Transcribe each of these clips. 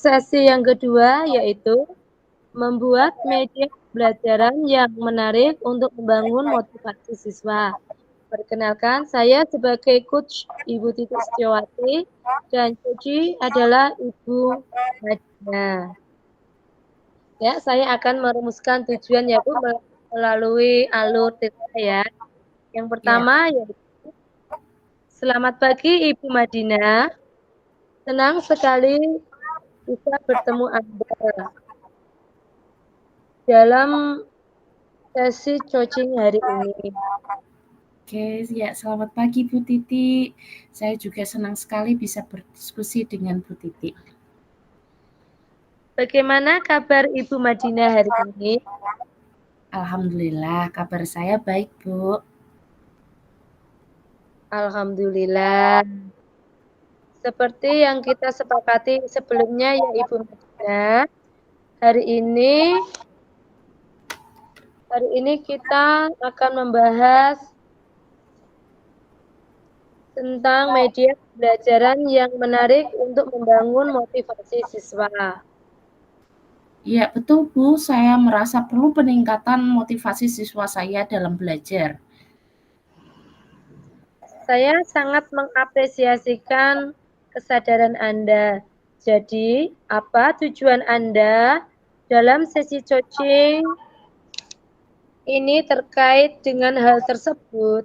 sesi yang kedua yaitu membuat media pembelajaran yang menarik untuk membangun motivasi siswa. Perkenalkan, saya sebagai coach Ibu Titik Setiawati dan Coach adalah Ibu Madina. Ya, saya akan merumuskan tujuan yaitu melalui alur cerita ya. Yang pertama yaitu selamat pagi Ibu Madina. Senang sekali bisa bertemu Anda dalam sesi coaching hari ini. Oke, ya selamat pagi Bu Titi. Saya juga senang sekali bisa berdiskusi dengan Bu Titi. Bagaimana kabar Ibu Madina hari ini? Alhamdulillah, kabar saya baik, Bu. Alhamdulillah. Seperti yang kita sepakati sebelumnya ya Ibu Madina, hari ini kita akan membahas tentang media pembelajaran yang menarik untuk membangun motivasi siswa. Ya, betul Bu, saya merasa perlu peningkatan motivasi siswa saya dalam belajar. Saya sangat mengapresiasikan kesadaran Anda. Jadi, apa tujuan Anda dalam sesi coaching ini terkait dengan hal tersebut?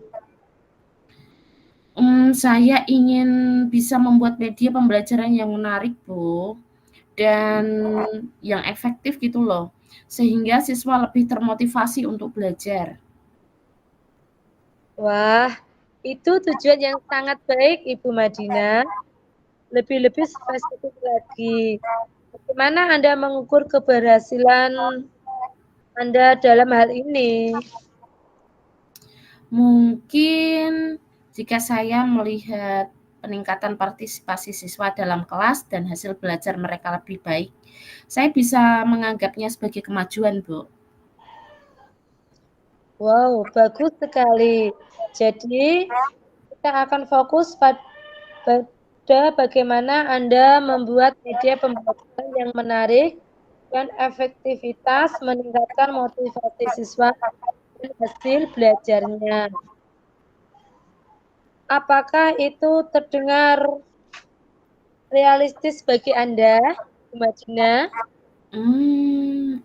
Saya ingin bisa membuat media pembelajaran yang menarik, Bu, dan yang efektif gitu loh, sehingga siswa lebih termotivasi untuk belajar. Wah, itu tujuan yang sangat baik, Ibu Madina. Lebih-lebih spesifik lagi. Bagaimana Anda mengukur keberhasilan Anda dalam hal ini? Mungkin jika saya melihat peningkatan partisipasi siswa dalam kelas dan hasil belajar mereka lebih baik, saya bisa menganggapnya sebagai kemajuan, Bu. Wow, bagus sekali. Jadi, kita akan fokus pada bagaimana Anda membuat media pembelajaran yang menarik dan efektivitas meningkatkan motivasi siswa dan hasil belajarnya. Apakah itu terdengar realistis bagi Anda, Bu Madina?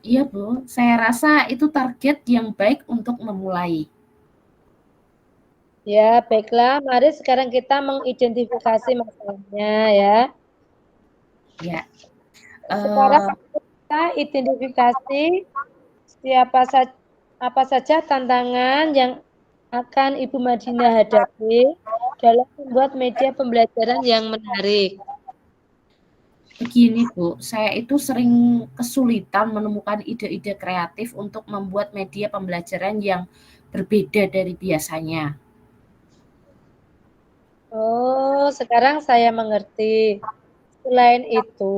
Iya Bu, saya rasa itu target yang baik untuk memulai. Ya, baiklah. Mari sekarang kita mengidentifikasi masalahnya ya. Ya, Sekarang kita identifikasi apa saja tantangan yang akan Ibu Madina hadapi dalam membuat media pembelajaran yang menarik. begini Bu, saya itu sering kesulitan menemukan ide-ide kreatif untuk membuat media pembelajaran yang berbeda dari biasanya. Oh, sekarang saya mengerti. Selain itu,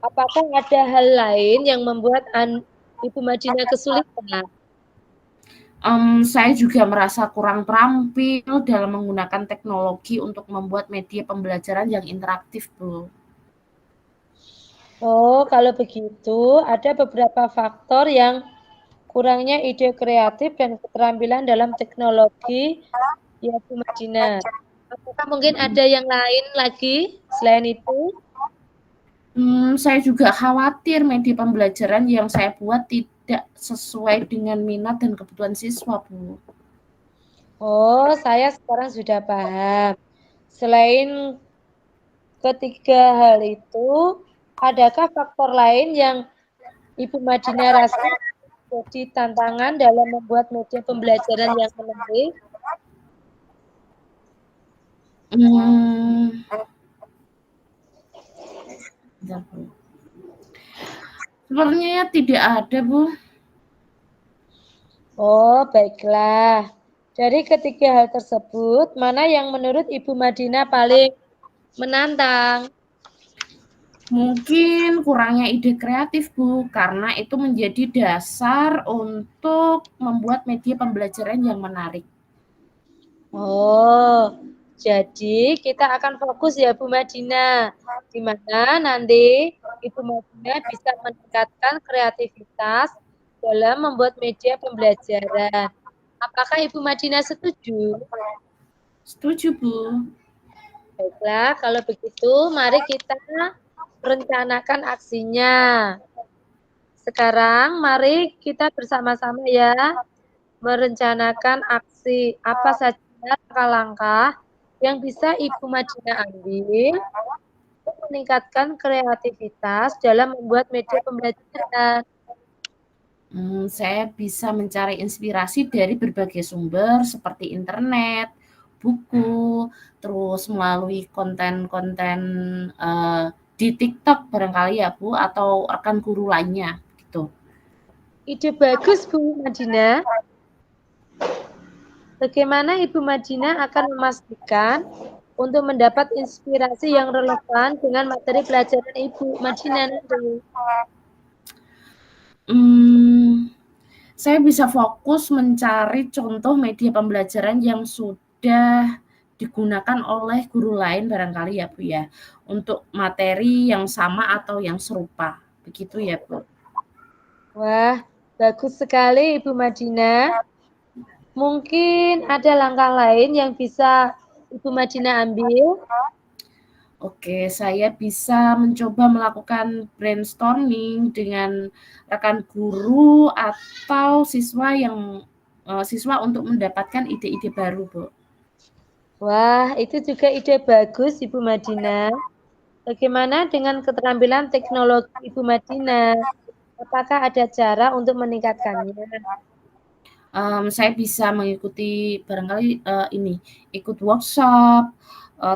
apakah ada hal lain yang membuat Ibu Madina kesulitan? Saya juga merasa kurang terampil dalam menggunakan teknologi untuk membuat media pembelajaran yang interaktif, Bu. Oh, kalau begitu, ada beberapa faktor yang kurangnya ide kreatif dan keterampilan dalam teknologi, ya Bu Madina. Apakah mungkin ada yang lain lagi selain itu? Saya juga khawatir media pembelajaran yang saya buat tidak sesuai dengan minat dan kebutuhan siswa, Bu. Oh, saya sekarang sudah paham. Selain ketiga hal itu, adakah faktor lain yang Ibu Madina rasa jadi tantangan dalam membuat media pembelajaran yang menarik? Mmm, bentar, Bu. Sepertinya tidak ada, Bu. Oh, baiklah. Dari ketiga hal tersebut, mana yang menurut Ibu Madina paling menantang? Mungkin kurangnya ide kreatif, Bu, karena itu menjadi dasar untuk membuat media pembelajaran yang menarik. Oh, Jadi kita akan fokus ya Bu Madina, di mana nanti Ibu Madina bisa meningkatkan kreativitas dalam membuat media pembelajaran. Apakah Ibu Madina setuju? Setuju, Bu. Baiklah, kalau begitu mari kita rencanakan aksinya. Sekarang mari kita bersama-sama ya merencanakan aksi apa saja langkah-langkah yang bisa Ibu Madina ambil untuk meningkatkan kreativitas dalam membuat media pembelajaran. Saya bisa mencari inspirasi dari berbagai sumber seperti internet, buku, terus melalui konten-konten, di TikTok barangkali ya, Bu, atau rekan guru lainnya, gitu. Ide bagus Bu Madina. Bagaimana Ibu Madina akan memastikan untuk mendapat inspirasi yang relevan dengan materi pelajaran Ibu Madina nanti? Saya bisa fokus mencari contoh media pembelajaran yang sudah digunakan oleh guru lain barangkali ya, Bu, ya, untuk materi yang sama atau yang serupa, begitu ya, Bu? Wah, bagus sekali Ibu Madina. Mungkin ada langkah lain yang bisa Ibu Madina ambil. Oke, saya bisa mencoba melakukan brainstorming dengan rekan guru atau siswa untuk mendapatkan ide-ide baru, Bu. Wah, itu juga ide bagus Ibu Madina. Bagaimana dengan keterampilan teknologi Ibu Madina? Apakah ada cara untuk meningkatkannya? Saya bisa mengikuti barangkali, ikut workshop,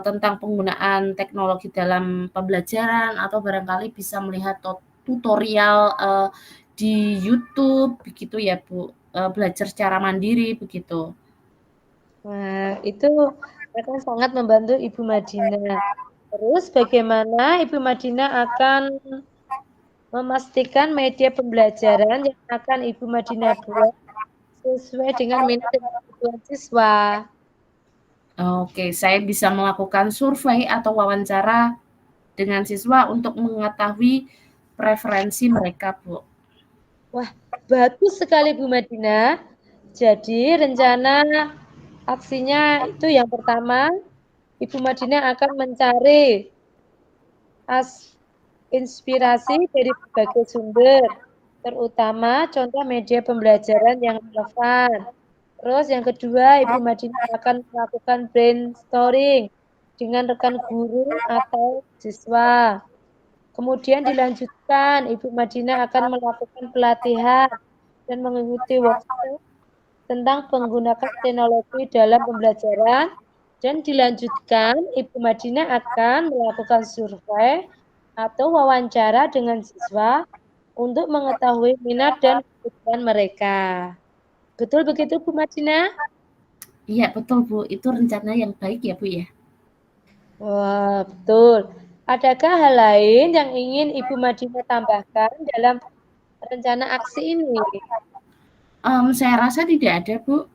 tentang penggunaan teknologi dalam pembelajaran atau barangkali bisa melihat tutorial, di YouTube begitu ya, Bu, belajar secara mandiri begitu. Wah, itu akan sangat membantu Ibu Madina. Terus bagaimana Ibu Madina akan memastikan media pembelajaran yang akan Ibu Madina buat sesuai dengan minat dan kebutuhan siswa? Oke, saya bisa melakukan survei atau wawancara dengan siswa untuk mengetahui preferensi mereka, Bu. Wah, bagus sekali Bu Madina. Jadi rencana aksinya itu yang pertama, Ibu Madina akan mencari inspirasi dari berbagai sumber, terutama contoh media pembelajaran yang relevan. Terus yang kedua, Ibu Madina akan melakukan brainstorming dengan rekan guru atau siswa. Kemudian dilanjutkan, Ibu Madina akan melakukan pelatihan dan mengikuti workshop tentang penggunaan teknologi dalam pembelajaran. Dan dilanjutkan, Ibu Madina akan melakukan survei atau wawancara dengan siswa untuk mengetahui minat dan kebutuhan mereka. Betul begitu, Bu Madina? Iya, betul, Bu, itu rencana yang baik ya, Bu, ya? Wah, betul. Adakah hal lain yang ingin Ibu Madina tambahkan dalam rencana aksi ini? Saya rasa tidak ada, Bu.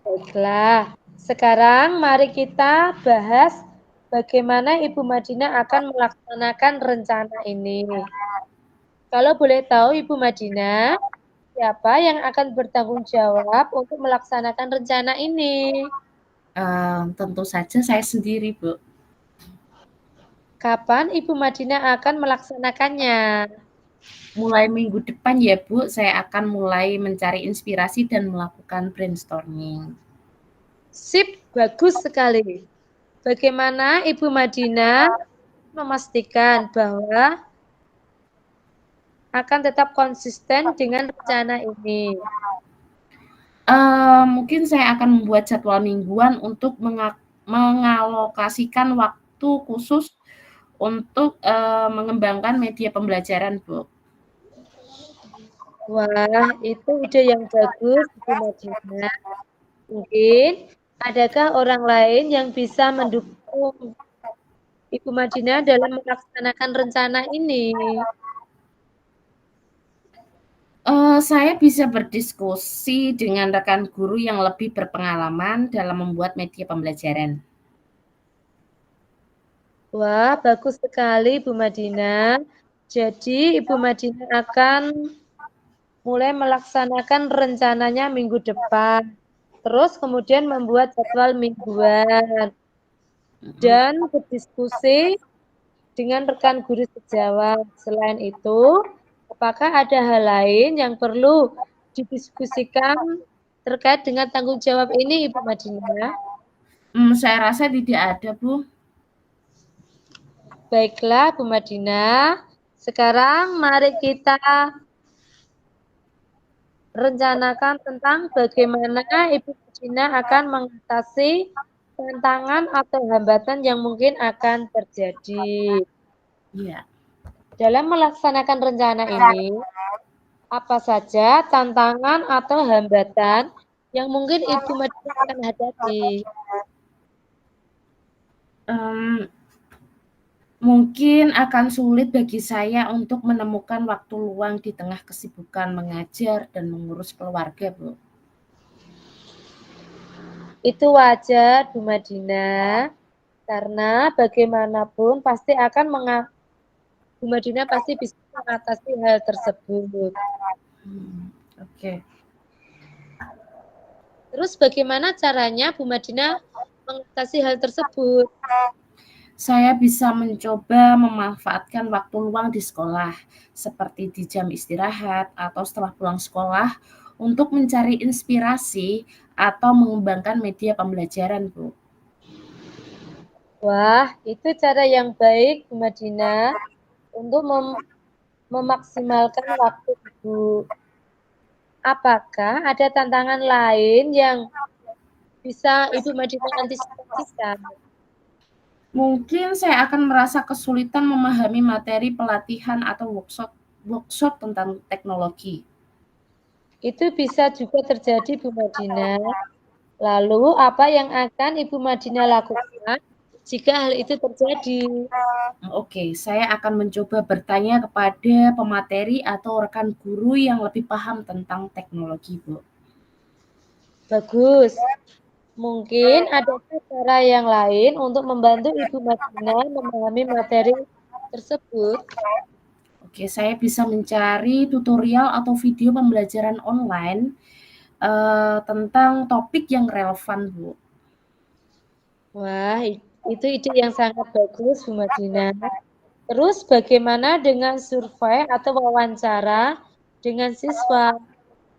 Baiklah, sekarang mari kita bahas bagaimana Ibu Madina akan melaksanakan rencana ini. Kalau boleh tahu Ibu Madina, siapa yang akan bertanggung jawab untuk melaksanakan rencana ini? Tentu saja saya sendiri, Bu. Kapan Ibu Madina akan melaksanakannya? Mulai minggu depan ya, Bu, saya akan mulai mencari inspirasi dan melakukan brainstorming. Sip, bagus sekali. Bagaimana Ibu Madina memastikan bahwa akan tetap konsisten dengan rencana ini? Mungkin saya akan membuat jadwal mingguan untuk mengalokasikan waktu khusus untuk, mengembangkan media pembelajaran, Bu. Wah, itu ide yang bagus, Ibu Madina. Mungkin adakah orang lain yang bisa mendukung Ibu Madina dalam melaksanakan rencana ini? Saya bisa berdiskusi dengan rekan guru yang lebih berpengalaman dalam membuat media pembelajaran. Wah, bagus sekali Bu Madina. Jadi Ibu Madina akan mulai melaksanakan rencananya minggu depan. Terus kemudian membuat jadwal mingguan Mhm. dan berdiskusi dengan rekan guru sejawat. Selain itu, apakah ada hal lain yang perlu didiskusikan terkait dengan tanggung jawab ini, Ibu Madina? Saya rasa tidak ada, Bu. Baiklah, Bu Madina. Sekarang mari kita rencanakan tentang bagaimana Ibu Madina akan mengatasi tantangan atau hambatan yang mungkin akan terjadi. Iya. Dalam melaksanakan rencana ini, apa saja tantangan atau hambatan yang mungkin Ibu Madina akan hadapi? Mmm, Mungkin akan sulit bagi saya untuk menemukan waktu luang di tengah kesibukan mengajar dan mengurus keluarga, Bu. Itu wajar, Bu Madina, karena bagaimanapun pasti akan Bu Madina pasti bisa mengatasi hal tersebut. Oke. Terus bagaimana caranya Bu Madina mengatasi hal tersebut? Saya bisa mencoba memanfaatkan waktu luang di sekolah, seperti di jam istirahat atau setelah pulang sekolah, untuk mencari inspirasi atau mengembangkan media pembelajaran, Bu. Wah, itu cara yang baik Bu Madina untuk memaksimalkan waktu Ibu. Apakah ada tantangan lain yang bisa Ibu Madina antisipasikan? Mungkin saya akan merasa kesulitan memahami materi pelatihan atau workshop workshop tentang teknologi. Itu bisa juga terjadi Bu Madina. Lalu apa yang akan Ibu Madina lakukan jika hal itu terjadi? Oke, saya akan mencoba bertanya kepada pemateri atau rekan guru yang lebih paham tentang teknologi, Bu. Bagus. Mungkin ada cara yang lain untuk membantu Ibu Madina memahami materi tersebut. Oke, saya bisa mencari tutorial atau video pembelajaran online tentang topik yang relevan, Bu. Wah, itu ide yang sangat bagus, Bu Madina. Terus bagaimana dengan survei atau wawancara dengan siswa?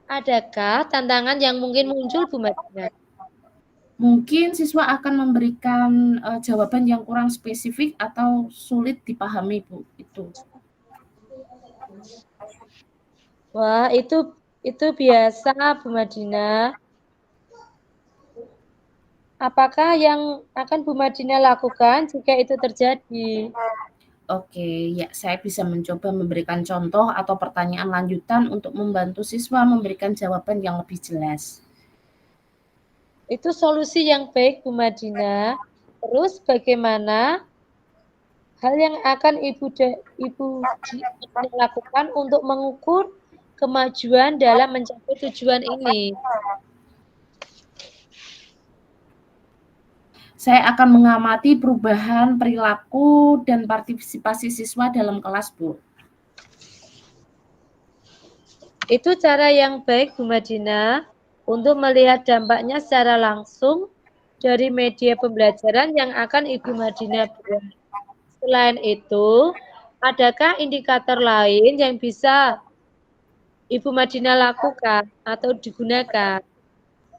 Adakah tantangan yang mungkin muncul, Bu Madina? Mungkin siswa akan memberikan jawaban yang kurang spesifik atau sulit dipahami, Bu. Itu. Wah, itu biasa, Bu Madina. Apakah yang akan Bu Madina lakukan jika itu terjadi? Oke, ya saya bisa mencoba memberikan contoh atau pertanyaan lanjutan untuk membantu siswa memberikan jawaban yang lebih jelas. Itu solusi yang baik, Bu Madina. Terus bagaimana hal yang akan Ibu Madina lakukan untuk mengukur kemajuan dalam mencapai tujuan ini? Saya akan mengamati perubahan perilaku dan partisipasi siswa dalam kelas, Bu. Itu cara yang baik, Bu Madina, untuk melihat dampaknya secara langsung dari media pembelajaran yang akan Ibu Madina buat. Selain itu, adakah indikator lain yang bisa Ibu Madina lakukan atau digunakan?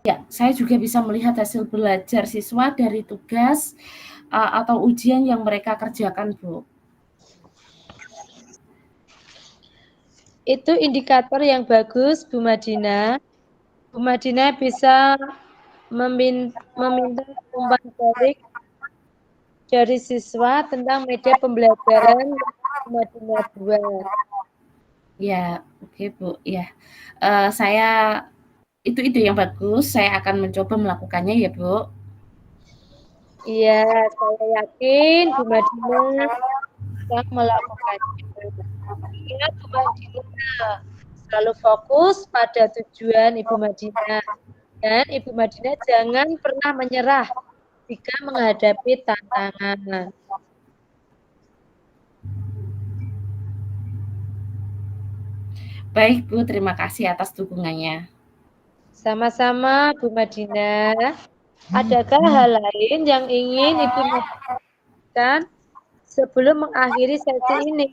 Ya, saya juga bisa melihat hasil belajar siswa dari tugas atau ujian yang mereka kerjakan, Bu. Itu indikator yang bagus, Bu Madina. Bu Madina bisa meminta umpan balik dari siswa tentang media pembelajaran yang Bu Madina buat. Ya, oke, Bu. Ya, saya itu ide yang bagus. Saya akan mencoba melakukannya ya, Bu. Iya, saya yakin Bu Madina bisa melakukannya. Ingat Bu Madina, Selalu fokus pada tujuan Ibu Madinah. Dan Ibu Madinah jangan pernah menyerah jika menghadapi tantangan. Baik Bu, terima kasih atas dukungannya. Sama-sama Bu Madinah. Adakah hal lain yang ingin Ibu Madinah sebelum mengakhiri sesi ini?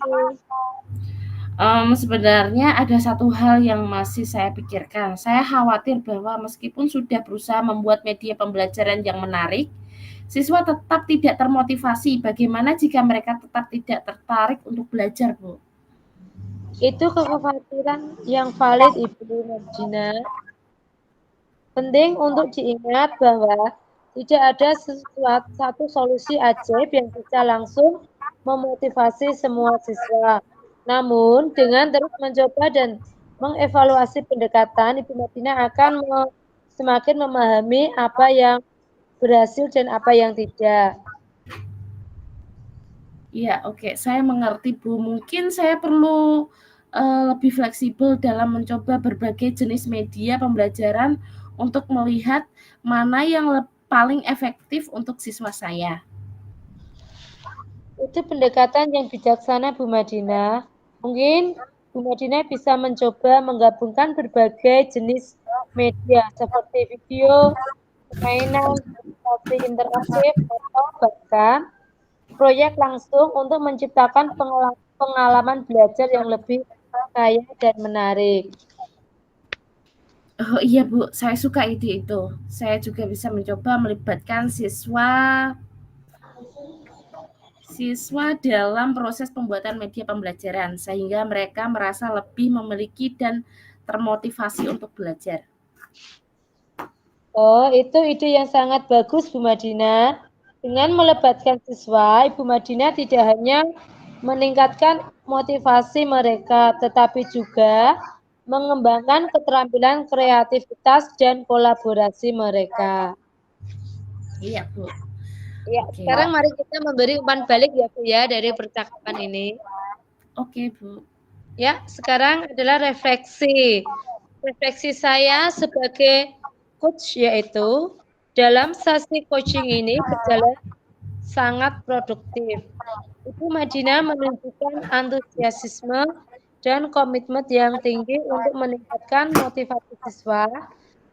Sebenarnya ada satu hal yang masih saya pikirkan. Saya khawatir bahwa meskipun sudah berusaha membuat media pembelajaran yang menarik, siswa tetap tidak termotivasi. Bagaimana jika mereka tetap tidak tertarik untuk belajar, Bu? Itu kekhawatiran yang valid Ibu Madinah. Penting untuk diingat bahwa tidak ada satu solusi ajaib yang bisa langsung memotivasi semua siswa. Namun, dengan terus mencoba dan mengevaluasi pendekatan, Ibu Madinah akan semakin memahami apa yang berhasil dan apa yang tidak. Iya, oke, saya mengerti, Bu. Mungkin saya perlu lebih fleksibel dalam mencoba berbagai jenis media pembelajaran untuk melihat mana yang paling efektif untuk siswa saya. Itu pendekatan yang bijaksana, Bu Madinah. Mungkin Bu Madinah bisa mencoba menggabungkan berbagai jenis media seperti video, permainan, seperti interaktif, atau bahkan proyek langsung untuk menciptakan pengalaman belajar yang lebih kaya dan menarik. Oh iya Bu, saya suka ide itu. Saya juga bisa mencoba melibatkan siswa dalam proses pembuatan media pembelajaran sehingga mereka merasa lebih memiliki dan termotivasi untuk belajar. Oh, itu ide yang sangat bagus, Bu Madinah. Dengan melibatkan siswa, Ibu Madinah tidak hanya meningkatkan motivasi mereka, tetapi juga mengembangkan keterampilan kreativitas dan kolaborasi mereka. Iya, Bu. Ya, Oke. sekarang mari kita memberi umpan balik ya, Bu ya, dari percakapan ini. Oke, Bu. Ya, sekarang adalah refleksi. Refleksi saya sebagai coach yaitu dalam sesi coaching ini berjalan sangat produktif. Ibu Madinah menunjukkan antusiasme dan komitmen yang tinggi untuk meningkatkan motivasi siswa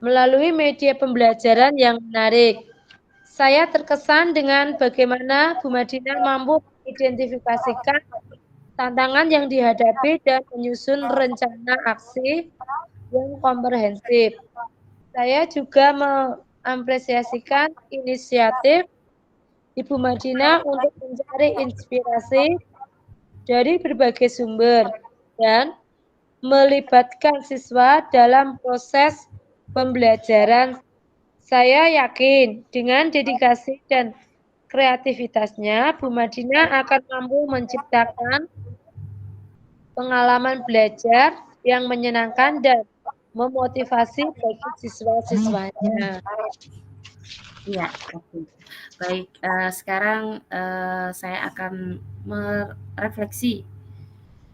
melalui media pembelajaran yang menarik. Saya terkesan dengan bagaimana Bu Madinah mampu mengidentifikasikan tantangan yang dihadapi dan menyusun rencana aksi yang komprehensif. Saya juga mengapresiasikan inisiatif Ibu Madinah untuk mencari inspirasi dari berbagai sumber dan melibatkan siswa dalam proses pembelajaran. Saya yakin dengan dedikasi dan kreativitasnya, Bu Madinah akan mampu menciptakan pengalaman belajar yang menyenangkan dan memotivasi bagi siswa-siswanya. Iya, oke. Baik, sekarang saya akan merefleksi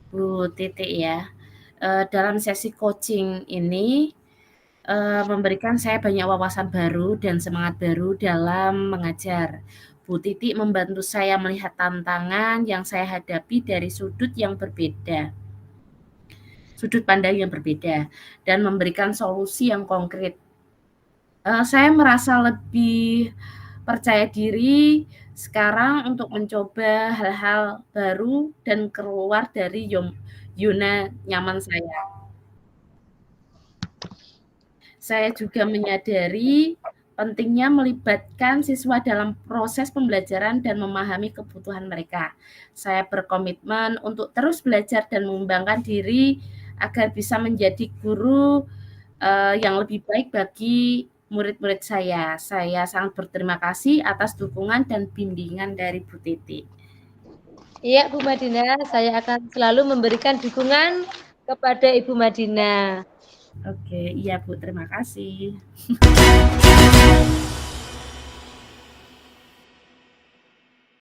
Bu Titik ya. Dalam sesi coaching ini memberikan saya banyak wawasan baru dan semangat baru dalam mengajar. Bu Titik membantu saya melihat tantangan yang saya hadapi dari sudut pandang yang berbeda, dan memberikan solusi yang konkret. Saya merasa lebih percaya diri sekarang untuk mencoba hal-hal baru dan keluar dari zona nyaman saya. Saya juga menyadari pentingnya melibatkan siswa dalam proses pembelajaran dan memahami kebutuhan mereka. Saya berkomitmen untuk terus belajar dan mengembangkan diri agar bisa menjadi guru yang lebih baik bagi murid-murid saya. Saya sangat berterima kasih atas dukungan dan bimbingan dari Bu Titi. Iya, Bu Madinah, saya akan selalu memberikan dukungan kepada Ibu Madinah. Oke, iya Bu, terima kasih.